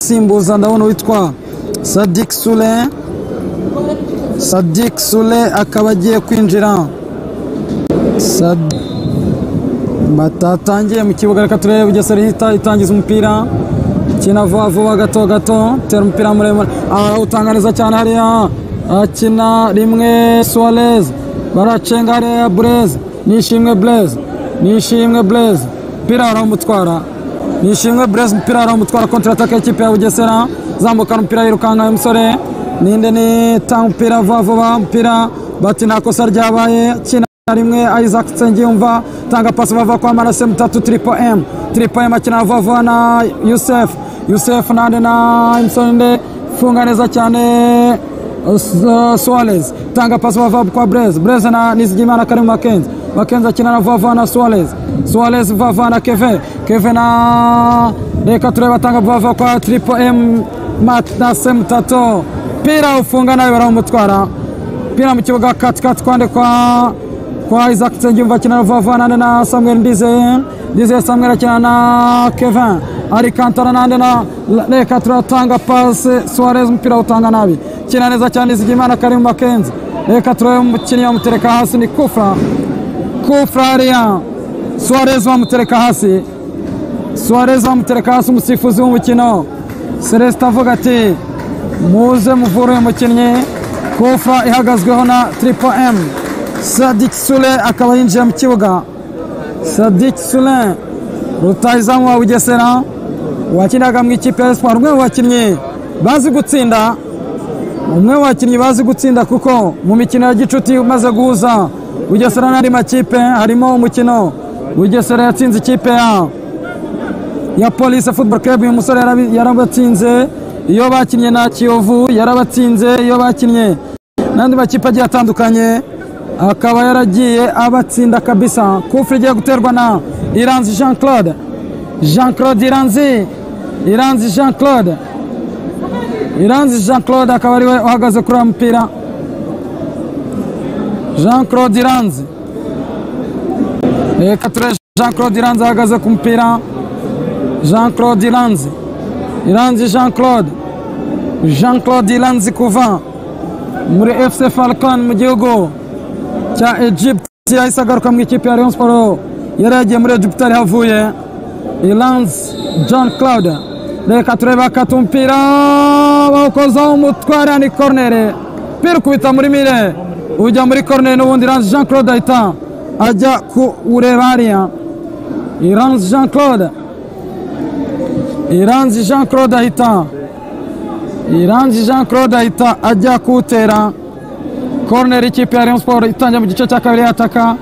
simbuza ndabona witwa Sadik Sule akaba agiye kwinjira. Batatangiye mu kibuga, reka turebe Bugesera ihita itangiza umupira, kina vuba gato tera umupira muremure, utanga neza cyane hariya, akina rimwe Suarez, baracenga hariya Blaise, Nishimwe Blaise, umupira aramutwara, Nishimwe Blaise, umupira aramutwara, kontra ataka ikipe ya Bugesera, zambuka umupira yirukanka umusore, ninde ni tanga umupira vuba, umupira bati nta kosa ryabaye, kina rimwe Isaac Nsengiyumva, tanga pasi bava kwa Manase Mutatu, Triple M akina vuba na Youssef nande na Imsonde, funga neza cyane Suarez, tanga pasi bava kwa Blaise na Nizigimana Karim Makenzi akina na vuba na Suarez vuba na Kevin na reka tureba, tanga vuba kwa Triple M Manase Mutatu, pira ufunga nayo baramutwara, pira mu kibuga katikati kwande kwa Isaac Nsengiyumva akina vuba na Samuel Ndize Samuel akina na Kevin ari kantara nande na reka turatanga pasi Suarez, umupira utanga nabi, kina neza cyane Nizigimana Karim Makenzi, reka turebe umukinnyi bamutereka hasi, ni kufra hariya, Suarez bamutereka hasi, umusifuzi w'umukino Celestin avuga ati muze muvure umukinnyi, kufra ihagazweho na Triple M. Sadik Sule akaba yinjiye mu kibuga, Sadik Sule rutahizamu wa Bugesera wakinaga mu ikipe ya Espoir, umwe mu bakinnyi bazi gutsinda, kuko mu mikino ya gicuti umaze guhuza Bugesera n'andi makipe, harimo umukino Bugesera yatsinze ikipe ya Police Football Club, uyu musore yarabatsinze, iyo bakinnye na Kiyovu yarabatsinze, iyo bakinnye n'andi makipe agiye atandukanye akaba yaragiye abatsinda kabisa. Kufri igiye guterwa na Iranzi Jean Claude, akaba ariwe uhagaze kuri uwo mupira, Jean Claude Iranzi, reka turebe Jean Claude Iranzi ahagaze ku mupira, Jean Claude Iranzi kuva muri FC Falcon mu gihugu cya Egypt, yahise agaruka mu ikipe ya Rayon Sport, yari yagiye muri Egypt ari havuye. Iranzi Jean Claude, reka turebe akata umupira bawukozaho umutware, ni corner, pira ukubita muri mire ujya muri corner, n'ubundi Iranzi Jean Claude ahita ajya kuwureba hariya, Iranzi Jean Claude ahita ajya kuwutera corner, ikipe ya Rayon Sport itangira mu gice cya kabiri yataka,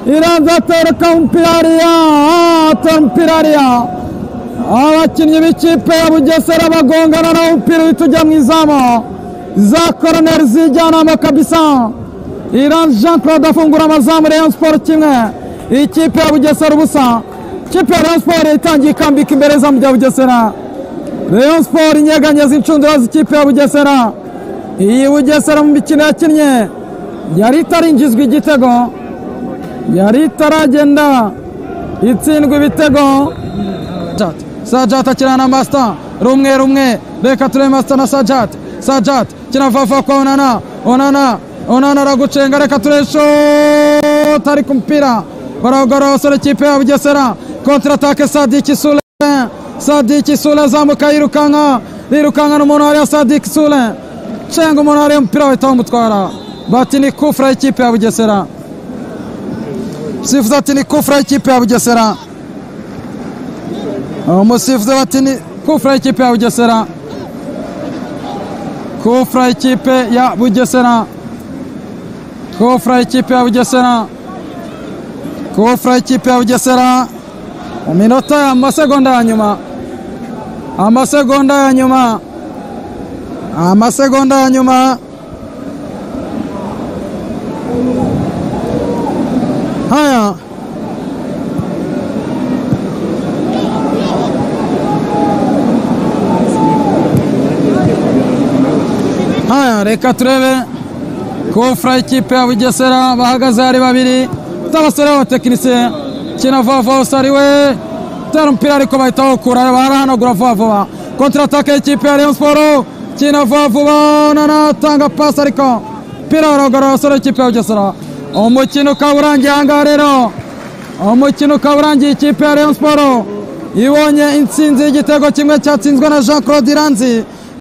Iranzi atereka umupira hariya, abakinnyi b'ikipe ya Bugesera bagongana na umupira uhita ujya mu izamu, za corner zijyanamo kabisa. Iranzi Jean Claude afungura amazamu, Rayon Sport kimwe, ikipe ya Bugesera ubusa. Ikipe ya Rayon Sport itangiye ikambika imbere zamu rya Bugesera, Rayon Sport inyeganyeza inshundura z'ikipe ya Bugesera. Iyi Bugesera mu mikino yakinnye yari itarinjizwa igitego, yari itaragenda itsindwa ibitego. Sajat akina na Master, rumwe, reka turebe Master na Sajat kina vafa kwa Onana aragucenga, reka turebe shot, ari ku mpira baragora abasore ikipe ya Bugesera, kontra atake Sadik Sule azamuka yirukanka n'umuntu hariya, Sadik Sule cenga umuntu hariya, umupira wahita wamutwara, bati ni kufra ikipe ya Bugesera, sifuza ati ni kufra ikipe ya Bugesera, umusifuzi bati ni kufra ikipe ya Bugesera, kufra ikipe ya Bugesera, mu minota amasegonda ya nyuma, haya reka turebe kufra ikipe ya Bugesera bahagaze ari babiri tabasore b'abatekinisiye kina vuba usariwe tera umupira ariko bahita bawukura barahanagura vuba kontra ataka ikipe ya Rayon Sport kina vuba nanatanga pasi ariko umupira uragora abasore ikipe ya Bugesera umukino ukaba urangiye ahangaha rero umukino ukaba urangiye ikipe ya Rayon Sport ibonye intsinzi y'igitego kimwe cyatsinzwe na Jean Claude Iranzi